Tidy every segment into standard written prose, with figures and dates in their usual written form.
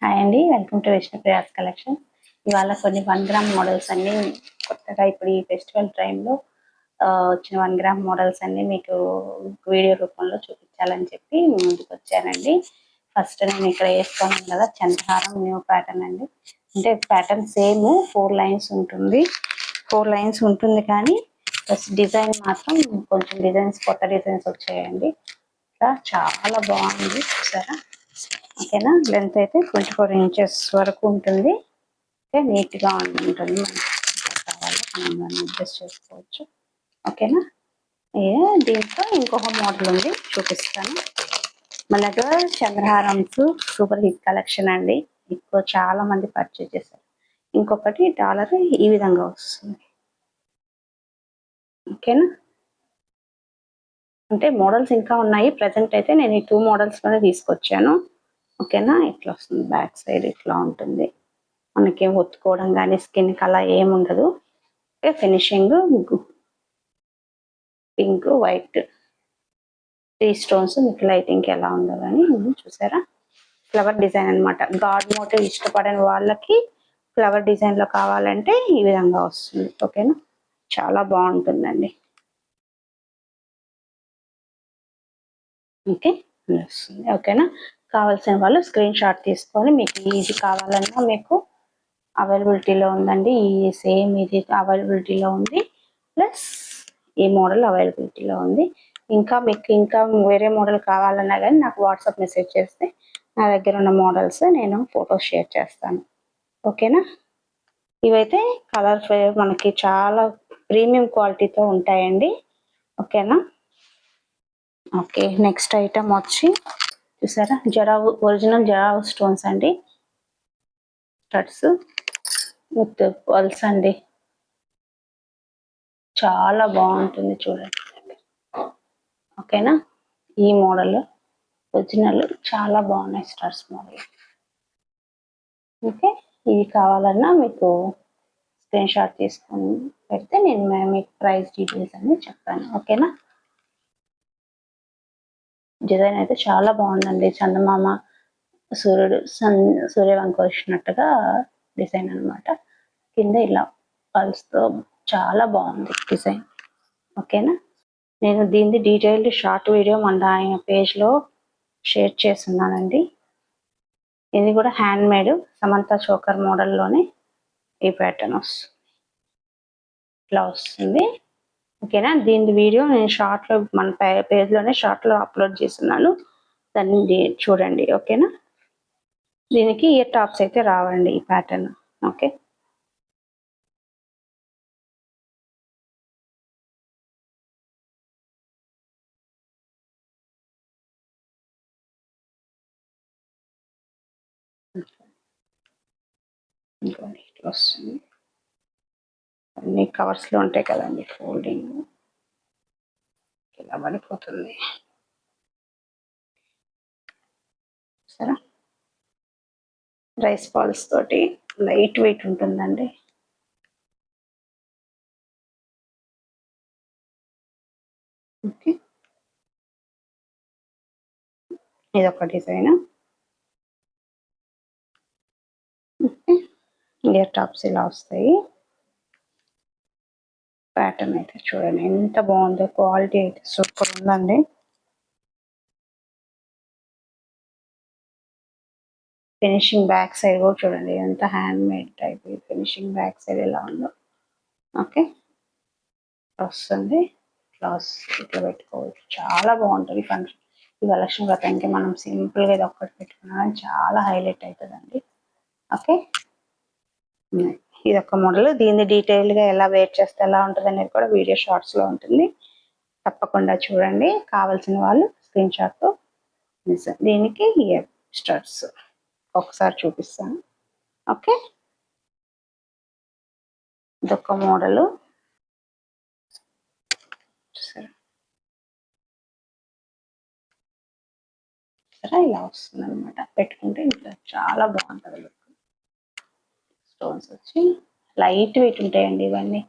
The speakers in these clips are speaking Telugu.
హాయ్ అండి, వెల్కమ్ టు విష్ణుప్రియాస్ కలెక్షన్. ఇవాళ కొన్ని 1 గ్రామ్ మోడల్స్ అన్ని కొత్తగా ఇప్పుడు ఈ ఫెస్టివల్ టైంలో వచ్చిన 1 గ్రామ్ మోడల్స్ అన్ని మీకు వీడియో రూపంలో చూపించాలని చెప్పి ముందుకు వచ్చానండి. ఫస్ట్ నేను ఇక్కడ వేసుకున్నాను కదా చంద్రహారం న్యూ ప్యాటర్న్ అండి. అంటే ప్యాటర్న్ సేమ్ 4 లైన్స్ ఉంటుంది. 4 లైన్స్ ఉంటుంది కానీ డిజైన్ మాత్రం కొంచెం కొత్త డిజైన్స్ వచ్చాయండి. ఇంకా చాలా బాగుంది చూసారా. ఓకేనా, లెంత్ అయితే 24 ఇంచెస్ వరకు ఉంటుంది. ఓకే, నీట్గా ఉంటుంది. కావాలి మనం అడ్జస్ట్ చేసుకోవచ్చు. ఓకేనా, దీంట్లో ఇంకొక మోడల్ ఉంది చూపిస్తాను. మన దగ్గర చంద్రహారమ్స్ సూపర్ హిట్ కలెక్షన్ అండి. ఎక్కువ చాలా మంది పర్చేజ్ చేశారు. ఇంకొకటి డాలర్ ఈ విధంగా వస్తుంది. ఓకేనా, అంటే మోడల్స్ ఇంకా ఉన్నాయి. ప్రజెంట్ అయితే నేను ఈ 2 మోడల్స్లోనే తీసుకొచ్చాను. ఓకేనా, ఇట్లా వస్తుంది. బ్యాక్ సైడ్ ఇట్లా ఉంటుంది. మనకి ఒత్తుకోవడం కానీ స్కిన్కి అలా ఏముండదు. ఫినిషింగ్ పింక్ వైట్ 3 స్టోన్స్ మీకు లైటింగ్కి ఎలా ఉందో కానీ చూసారా. ఫ్లవర్ డిజైన్ అనమాట. గాడ్ మోటివ్ ఇష్టపడని వాళ్ళకి ఫ్లవర్ డిజైన్లో కావాలంటే ఈ విధంగా వస్తుంది. ఓకేనా, చాలా బాగుంటుందండి. ఓకే, వస్తుంది. ఓకేనా, కావాల్సిన వాళ్ళు స్క్రీన్ షాట్ తీసుకొని మీకు ఇది కావాలన్నా మీకు అవైలబిలిటీలో ఉందండి. ఈ సేమ్ ఇది అవైలబిలిటీలో ఉంది, ప్లస్ ఈ మోడల్ అవైలబిలిటీలో ఉంది. ఇంకా వేరే మోడల్ కావాలన్నా కానీ నాకు వాట్సాప్ మెసేజ్ చేస్తే నా దగ్గర ఉన్న మోడల్స్ నేను ఫొటోస్ షేర్ చేస్తాను. ఓకేనా, ఇవైతే కలర్ మనకి చాలా ప్రీమియం క్వాలిటీతో ఉంటాయండి. ఓకేనా. ఓకే, నెక్స్ట్ ఐటమ్ వచ్చి చూసారా, ఒరిజినల్ జరావు స్టోన్స్ అండి. స్టడ్స్ విత్ పల్స్ అండి. చాలా బాగుంటుంది చూడండి. ఓకేనా, ఈ మోడల్ ఒరిజినల్ చాలా బాగున్నాయి స్టడ్స్ మోడల్. ఓకే, ఇది కావాలన్నా మీకు స్క్రీన్ షాట్ తీసుకొని పెడితే నేను మీకు ప్రైస్ డీటెయిల్స్ అన్ని చెప్తాను. ఓకేనా, డిజైన్ అయితే చాలా బాగుందండి. చందమామ సూర్యవంక వచ్చినట్టుగా డిజైన్ అనమాట. కింద ఇలా పల్స్తో చాలా బాగుంది డిజైన్. ఓకేనా, నేను దీన్ని డీటెయిల్డ్ షార్ట్ వీడియో మన ఆయన పేజ్లో షేర్ చేస్తున్నానండి. ఇది కూడా హ్యాండ్ మేడ్ సమంత చోకర్ మోడల్లోనే ఈ ప్యాటర్న్ వస్తుంది. ఇట్లా వస్తుంది. ఓకేనా, దీని వీడియో నేను షార్ట్లో మన పేజ్లోనే షార్ట్లో అప్లోడ్ చేస్తున్నాను, దాన్ని చూడండి. ఓకేనా, దీనికి ఇయర్ టాప్స్ అయితే రావండి ఈ ప్యాటర్న్. ఓకే, ఇట్లా వస్తుంది. అన్ని కవర్స్లో ఉంటాయి కదండి, ఫోల్డింగ్ ఇలా పడిపోతుంది. సరే, రైస్ బాల్స్ తోటి లైట్ వెయిట్ ఉంటుందండి. ఓకే, ఇది ఒక డిజైన్. ఇయర్ టాప్స్ ఇలా వస్తాయి. ప్యాటర్న్ అయితే చూడండి ఎంత బాగుందో, క్వాలిటీ అయితే సూపర్ ఉందండి. ఫినిషింగ్ బ్యాక్ సైడ్ కూడా చూడండి ఎంత hand made type. Finishing back side ఎలా ఉందో. ఓకే, వస్తుంది. ఇట్లా పెట్టుకోవచ్చు, చాలా బాగుంటుంది ఫంక్షన్. ఈ వరలక్ష్మి వ్రతానికి మనం సింపుల్గా ఇది ఒక్కటి పెట్టుకున్నా చాలా హైలైట్ అవుతుందండి. ఓకే, ఇది ఒక మోడల్. దీన్ని డీటెయిల్గా ఎలా వేర్ చేస్తే ఎలా ఉంటుంది అనేది కూడా వీడియో షార్ట్స్లో ఉంటుంది, తప్పకుండా చూడండి. కావాల్సిన వాళ్ళు స్క్రీన్ షాట్తో దీనికి ఇయర్ స్టడ్స్ ఒకసారి చూపిస్తాను. ఓకే, ఇదొక మోడల్. సరే, ఇలా వస్తుంది అనమాట. పెట్టుకుంటే ఇంకా చాలా బాగుంటుంది లుక్. స్టోన్స్ వచ్చి లైట్ వెయిట్ ఉంటాయండి ఇవన్నీ.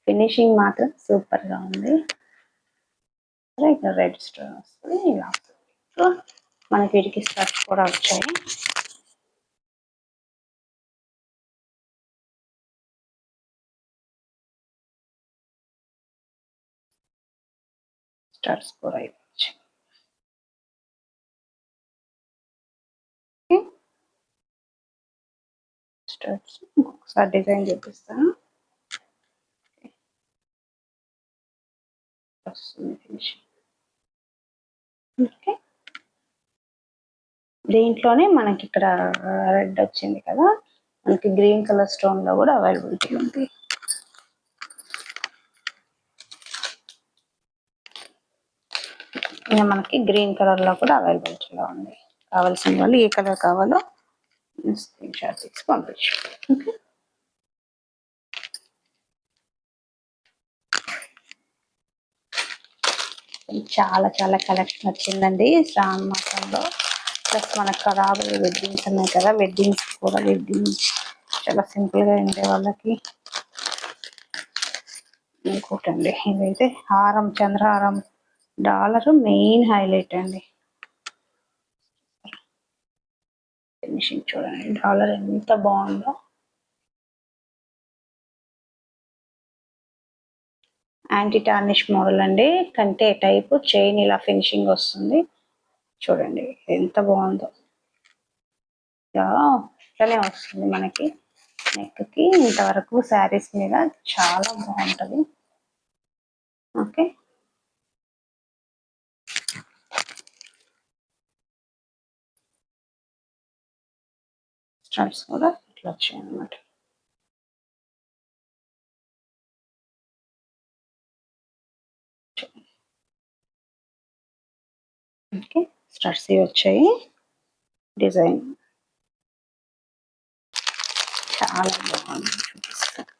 ఫినిషింగ్ మాత్రం సూపర్గా ఉంది. సరే, ఇక్కడ రెడ్ స్టోన్ వస్తుంది. ఇలా వస్తుంది. మనకి వీటికి స్టడ్స్ కూడా వచ్చాయి. స్టడ్స్ కూడా ఇవ్వచ్చు. స్టడ్స్ ఇంకొకసారి డిజైన్ చూపిస్తాను. ఓకే, దీంట్లోనే మనకి ఇక్కడ రెడ్ వచ్చింది కదా, మనకి గ్రీన్ కలర్ స్టోన్ లో కూడా అవైలబిలిటీ ఉంది. ఇంకా మనకి గ్రీన్ కలర్ లో కూడా అవైలబిలిటీలో ఉంది. కావాల్సిన వాళ్ళు ఏ కలర్ కావాలో స్క్రీన్ షాట్ తీసి పంపించు. ఓకే, చాలా చాలా కలెక్షన్ వచ్చిందండి శ్రావణ మాసంలో. ప్లస్ మనకు రాబోయే వెడ్డింగ్స్ ఉన్నాయి కదా, వెడ్డింగ్స్ కూడా చాలా సింపుల్ గా ఉండే వాళ్ళకి. ఇంకోటండి, ఇదైతే హారం, చంద్రహారం డాలర్ మెయిన్ హైలైట్ అండి. ఫినిషింగ్ చూడండి, డాలర్ ఎంత బాగుందో. యాంటీ టార్నిష్ మోడల్ అండి, కంటే టైప్ చైన్ ఇలా ఫినిషింగ్ వస్తుంది. చూడండి ఎంత బాగుందో. ఇట్లానే వస్తుంది మనకి నెక్ కి. ఇంతవరకు శారీస్ మీద చాలా బాగుంటది. ఓకే, స్టడ్స్ కూడా ఇట్లా వచ్చాయి అన్నమాట. ఓకే, స్టడ్స్ వచ్చాయి. డిజైన్ చాలా బాగుంది, చూపిస్తాను.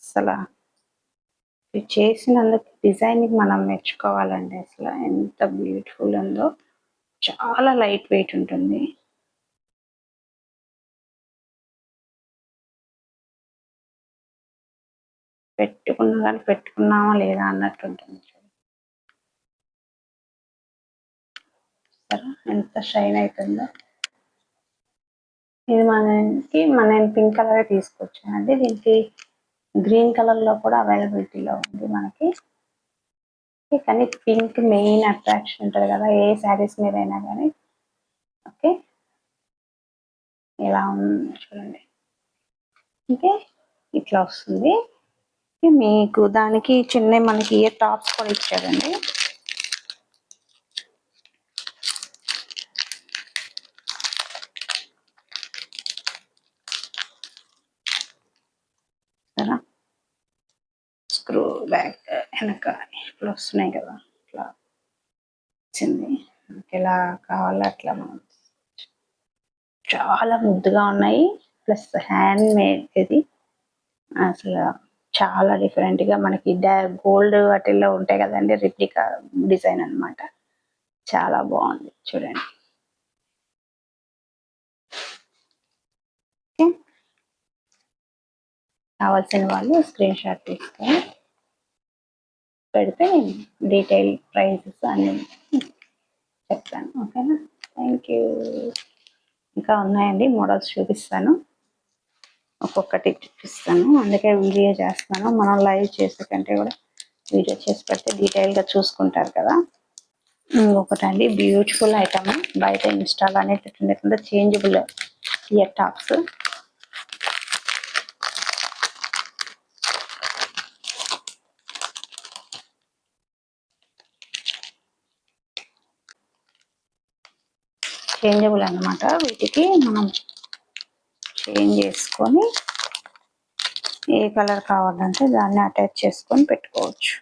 అసలు చేసినందుకు డిజైన్ మనం మెచ్చుకోవాలండి. అసలు ఎంత బ్యూటిఫుల్ ఉందో, చాలా లైట్ వెయిట్ ఉంటుంది. పెట్టుకున్నా కానీ పెట్టుకున్నామా లేదా అన్నట్టు ఉంటుంది. ఎంత షైన్ అవుతుందో. ఇది నేను పింక్ కలర్ తీసుకొచ్చానండి. దీనికి గ్రీన్ కలర్ లో కూడా అవైలబిలిటీలో ఉంది మనకి. కానీ పింక్ మెయిన్ అట్రాక్షన్ ఉంటుంది కదా ఏ శారీస్ మీద అయినా కానీ. ఓకే, ఇలా ఉంది చూడండి. ఓకే, ఇట్లా వస్తుంది మీకు. దానికి చిన్న మనకి ఇయర్ టాప్స్ కూడా ఇచ్చారండి. స్క్రూ బ్యాక్ వెనక ఇట్లా వస్తున్నాయి కదా, ఇట్లా వచ్చింది. ఎలా కావాలో అట్లా మనం చాలా ముద్దుగా ఉన్నాయి. ప్లస్ హ్యాండ్ మేడ్ ఇది. అసలు చాలా డిఫరెంట్ గా మనకి గోల్డ్ వాటిల్లో ఉంటాయి కదండి, రిప్లికా డిజైన్ అన్నమాట. చాలా బాగుంది చూడండి. కావాల్సిన వాళ్ళు స్క్రీన్ షాట్ తీసుకొని పెడితే డీటెయిల్ ప్రైజెస్ అన్ని చెప్తాను. ఓకేనా, థ్యాంక్ యూ. ఇంకా ఉన్నాయండి మోడల్స్, చూపిస్తాను. ఒక్కొక్కటి చూపిస్తాను, అందుకే వీడియో చేస్తాను. మనం లైవ్ చేసే కంటే కూడా వీడియో చేసి పెడితే డీటెయిల్గా చూసుకుంటారు కదా. ఒకటండి బ్యూటిఫుల్ ఐటమ్, బయట ఇన్స్టాల్ అనేది చేంజబుల్ ఇయర్ టాప్స్. చేంజబుల్ అన్నమాట. వీటికి మనం చేంజ్ చేసుకొని ఏ కలర్ కావాలంటే దాన్ని అటాచ్ చేసుకొని పెట్టుకోవచ్చు.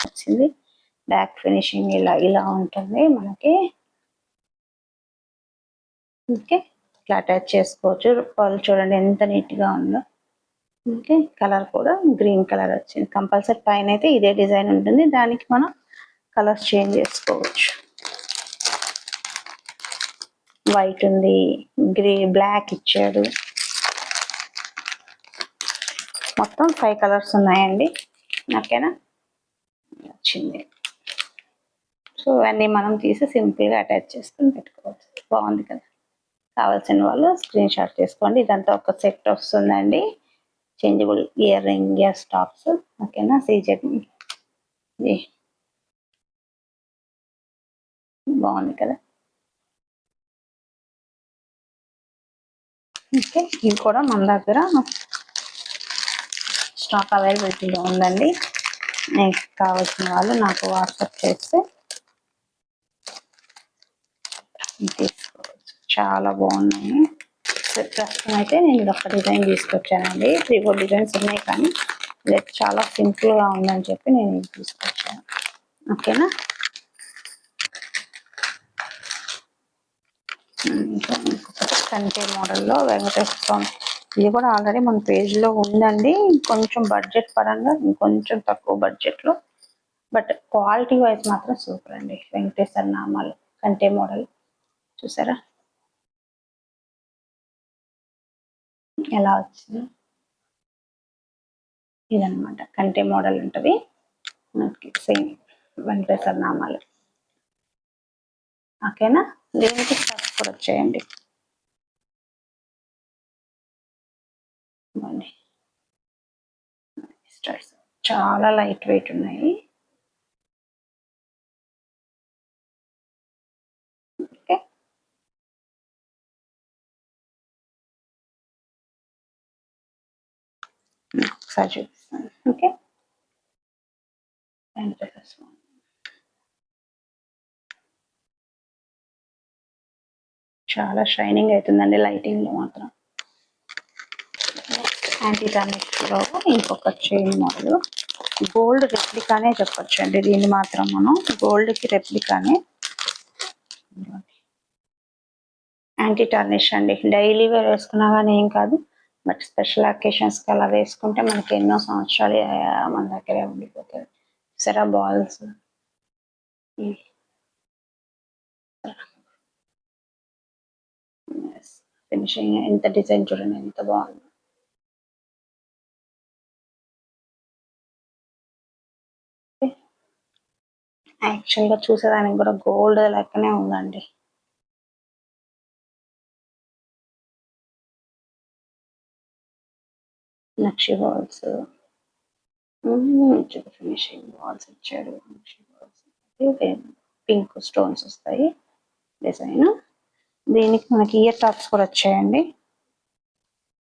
వచ్చింది బ్యాక్ ఫినిషింగ్ ఇలా ఉంటుంది మనకి. ఓకే, ఇట్లా అటాచ్ చేసుకోవచ్చు. పళ్ళు చూడండి ఎంత నీట్ గా ఉందో. ఓకే, కలర్ కూడా గ్రీన్ కలర్ వచ్చింది. కంపల్సరీ పైన అయితే ఇదే డిజైన్ ఉంటుంది, దానికి మనం కలర్స్ చేంజ్ చేసుకోవచ్చు. వైట్ ఉంది, బ్లాక్ ఇచ్చాడు. మొత్తం 5 కలర్స్ ఉన్నాయండి. ఓకేనా, వచ్చింది సో ఇవన్నీ మనం తీసి సింపుల్గా అటాచ్ చేసుకుని పెట్టుకోవచ్చు. బాగుంది కదా. కావాల్సిన వాళ్ళు స్క్రీన్ షాట్ చేసుకోండి. ఇదంతా ఒక సెట్ వస్తుందండి. Changeable ear ring year stops. ఓకేనా. సీజెడ్ ఇది బాగుంది కదా. ఓకే, ఇది కూడా మన దగ్గర స్టాక్ అవైలబిలిటీలో ఉందండి. మీకు కావాల్సిన వాళ్ళు నాకు వాట్సాప్ చేస్తే తీసుకోవచ్చు. చాలా బాగున్నాయి. ప్రస్తుతం అయితే నేను ఇది ఒక్క డిజైన్ తీసుకొచ్చానండి. 3-4 డిజైన్స్ ఉన్నాయి, కానీ ఇది చాలా సింపుల్గా ఉందని చెప్పి నేను ఇది తీసుకొచ్చాను. ఓకేనా. కంటే మోడల్లో వెంకటేశ్వర స్వామి, ఇది కూడా ఆల్రెడీ మన పేజ్లో ఉందండి. కొంచెం బడ్జెట్ పరంగా ఇంకొంచెం తక్కువ బడ్జెట్లో, బట్ క్వాలిటీ వైజ్ మాత్రం సూపర్ అండి. వెంకటేశ్వర నామాలు కంటే మోడల్ చూసారా ఎలా వచ్చింది. ఇదనమాట కంటే మోడల్ ఉంటుంది. సేమ్ వెంకటేశ్వర నామాలు. ఓకేనా. దీనికి స్టెప్స్ కూడా వచ్చేయండి. చాలా లైట్ వెయిట్ ఉన్నాయి. ఓకే, ఒకసారి చూపిస్తాను. ఓకే, చాలా షైనింగ్ అవుతుందండి లైటింగ్ లో మాత్రం. యాంటీ టర్నిష్లో ఇంకొక చైన్ మోడల్, గోల్డ్ రెప్లికానే చెప్పొచ్చు అండి. దీన్ని మాత్రం మనం గోల్డ్కి రెప్లికానే. యాంటీ టర్నిష్ అండి. డైలీ వేర్ వేసుకున్నా కానీ ఏం కాదు, బట్ స్పెషల్ అకేషన్స్కి అలా వేసుకుంటే మనకి ఎన్నో సంవత్సరాలు మన దగ్గరే ఉండిపోతుంది. సరే బాల్స్ ఫినిషింగ్ ఎంత డిజైన్ చూడండి ఎంత బాగుంది. యాక్చువల్గా చూసేదానికి కూడా గోల్డ్ లెక్కనే ఉందండి. నక్షి బాల్స్, ఫినిషింగ్ బాల్స్ ఇచ్చాడు. నక్షి బాల్స్ పింక్ స్టోన్స్ వస్తాయి డిజైన్. దీనికి మనకి ఇయర్ టాప్స్ కూడా వచ్చాయండి.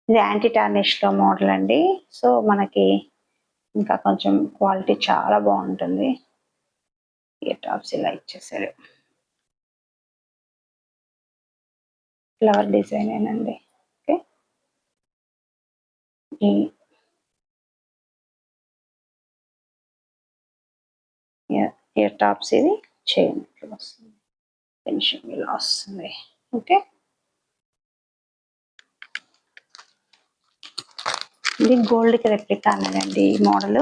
ఇది యాంటీ టార్నిష్లో మోడల్ అండి. సో మనకి ఇంకా కొంచెం క్వాలిటీ చాలా బాగుంటుంది. ఇయర్ టాప్స్ ఇలా ఇచ్చేసారు. ఫ్లవర్ డిజైన్ ఏనండి. ఓకే, ఇయర్ టాప్స్ ఇది చైన్ వస్తుంది. ఫినిషింగ్ ఇలా వస్తుంది. ఓకే, ఇది గోల్డ్కి రెప్లికా అన్నదండి ఈ మోడల్.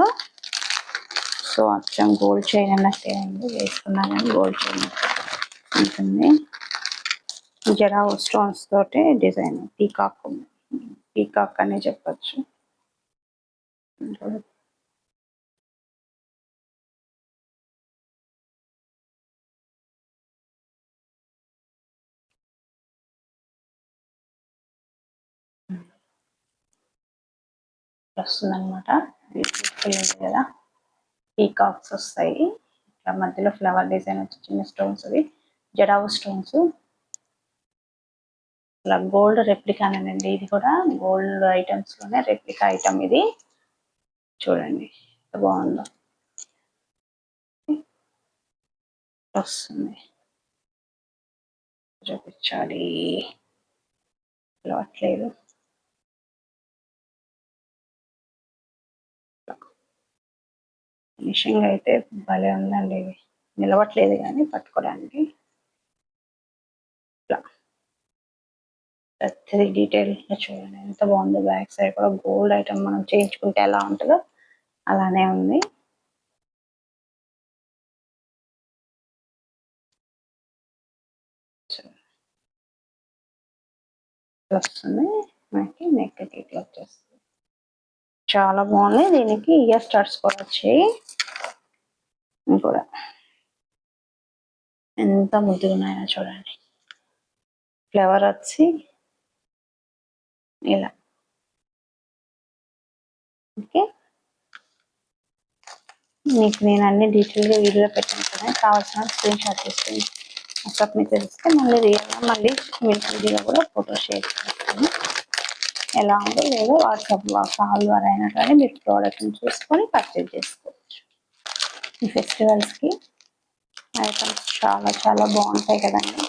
సో అచ్చం గోల్డ్ చైన్ అన్నట్టే ఉంది. వేసుకున్నాను కానీ గోల్డ్ చైన్ ఉంటుంది. జరా స్టోన్స్ తోటి డిజైన్ పీకాక్, పీకాక్ అనే చెప్పచ్చు. వస్తుందన్నమాట. కదా పీకాక్స్ వస్తాయి. ఇట్లా మధ్యలో ఫ్లవర్ డిజైన్ వచ్చి చిన్న స్టోన్స్, అవి జడావు స్టోన్స్. ఇలా గోల్డ్ రెప్లికానేనండి. ఇది కూడా గోల్డ్ ఐటమ్స్ లోనే రెప్లికా ఐటమ్ ఇది. చూడండి ఎంత బాగుందో వస్తుంది. చూపించాలి పిలవట్లేదు. ఫినిషింగ్ అయితే భలే ఉందండి. ఇది నిలవట్లేదు కానీ పట్టుకోవడానికి. ఇట్లా ప్రతి డీటెయిల్గా చూడండి ఎంత బాగుందో. బ్యాక్ సైడ్ కూడా గోల్డ్ ఐటమ్ మనం చేయించుకుంటే ఎలా ఉంటుందో అలానే ఉంది. వస్తుంది మనకి నెక్ ఇట్లా వచ్చేస్తుంది. చాలా బాగుంది. దీనికి ఇయర్ స్టార్ట్స్ కూడా వచ్చాయి కూడా. ఎంత ముద్దుగా ఉన్నాయో చూడండి. ఫ్లవర్ వచ్చి ఇలా. ఓకే, మీకు నేను అన్ని డీటెయిల్గా వీడియోలో పెట్టాను కదా, కావాల్సిన స్క్రీన్ షాట్ తీసుకుని వాట్సాప్ మీకు తెలిస్తే మళ్ళీ రియల్గా మళ్ళీ మీకు వీడియోలో కూడా ఫోటో షేర్ చేస్తాను. ఎలా ఉందో లేదో వాట్సాప్ కాల్ ద్వారా అయినా కానీ మీరు ప్రోడక్ట్ని చూసుకొని పర్చేజ్ చేసుకోవచ్చు. ఈ ఫెస్టివల్స్కి ఐటమ్స్ చాలా చాలా బాగుంటాయి కదండి,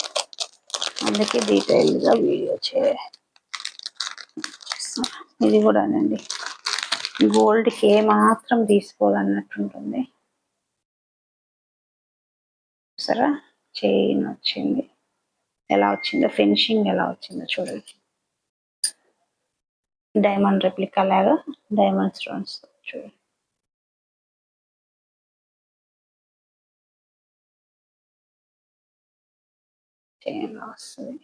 అందుకే డీటెయిల్గా వీడియో ఇది కూడానండి గోల్డ్కి ఏ మాత్రం తీసుకోవాలన్నట్టుంటుంది. సరే, చైన్ వచ్చింది, ఎలా వచ్చిందో ఫినిషింగ్ ఎలా వచ్చిందో చూడండి. డైమండ్ రెప్లికా లాగా డైమండ్ స్టోన్స్ చూడండి. చైన్ వస్తుంది,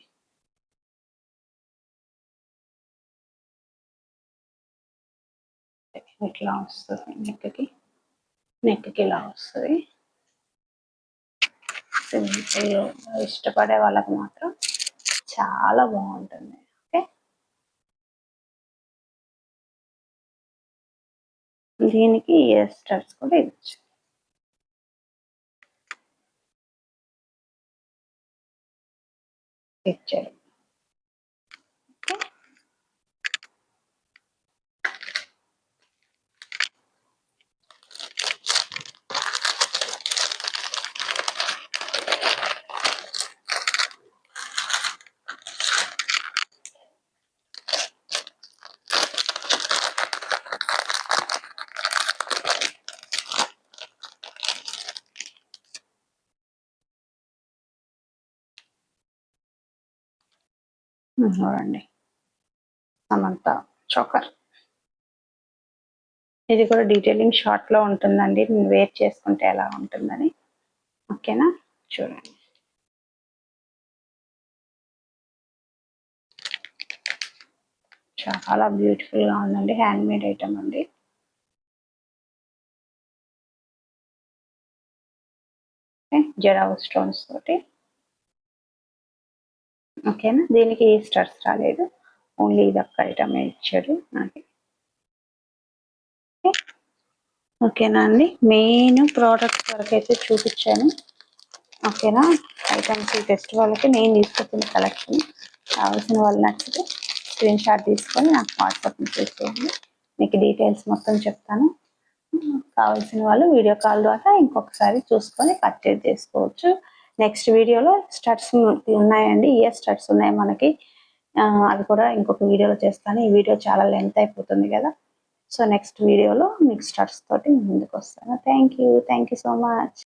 ఇట్లా వస్తుంది, నెక్కి ఇలా వస్తుంది. ఇష్టపడే వాళ్ళకి మాత్రం చాలా బాగుంటుంది. ఓకే, దీనికి ఇయర్ స్టడ్స్ కూడా ఇవ్వచ్చు. ఇచ్చారు. చూడండి, సమంత చోకర్. ఇది కూడా డీటెయిలింగ్ షార్ట్ లో ఉంటుందండి, నేను వేర్ చేసుకుంటే ఎలా ఉంటుందని. ఓకేనా, చూడండి. చాలా బ్యూటిఫుల్ గా ఉందండి, హ్యాండ్ మేడ్ ఐటమ్ అండి. జరావు స్టోన్స్ తోటి. ఓకేనా, దీనికి ఏ స్టడ్స్ రాలేదు, ఓన్లీ ఇది ఒక్క ఐటమ్ ఇచ్చారు నాకు. ఓకేనా అండి, మెయిన్ ప్రోడక్ట్ వరకు అయితే చూపించాను. ఓకేనా, ఐటమ్స్ ఈ ఫెస్టివల్కి నేను తీసుకొచ్చిన కలెక్షన్ కావాల్సిన వాళ్ళు నచ్చితే స్క్రీన్ షాట్ తీసుకొని నాకు వాట్సాప్ చేసేయండి, మీకు డీటెయిల్స్ మొత్తం చెప్తాను. కావాల్సిన వాళ్ళు వీడియో కాల్ ద్వారా ఇంకొకసారి చూసుకొని పర్చేజ్ చేసుకోవచ్చు. నెక్స్ట్ వీడియోలో స్టడ్స్ ఉన్నాయండి, ఇయర్ స్టడ్స్ ఉన్నాయి మనకి, అవి కూడా ఇంకొక వీడియోలో చేస్తాను. ఈ వీడియో చాలా లెంత్ అయిపోతుంది కదా, సో నెక్స్ట్ వీడియోలో మీకు స్టడ్స్ తోటి ముందుకు వస్తాను. Thank you so much.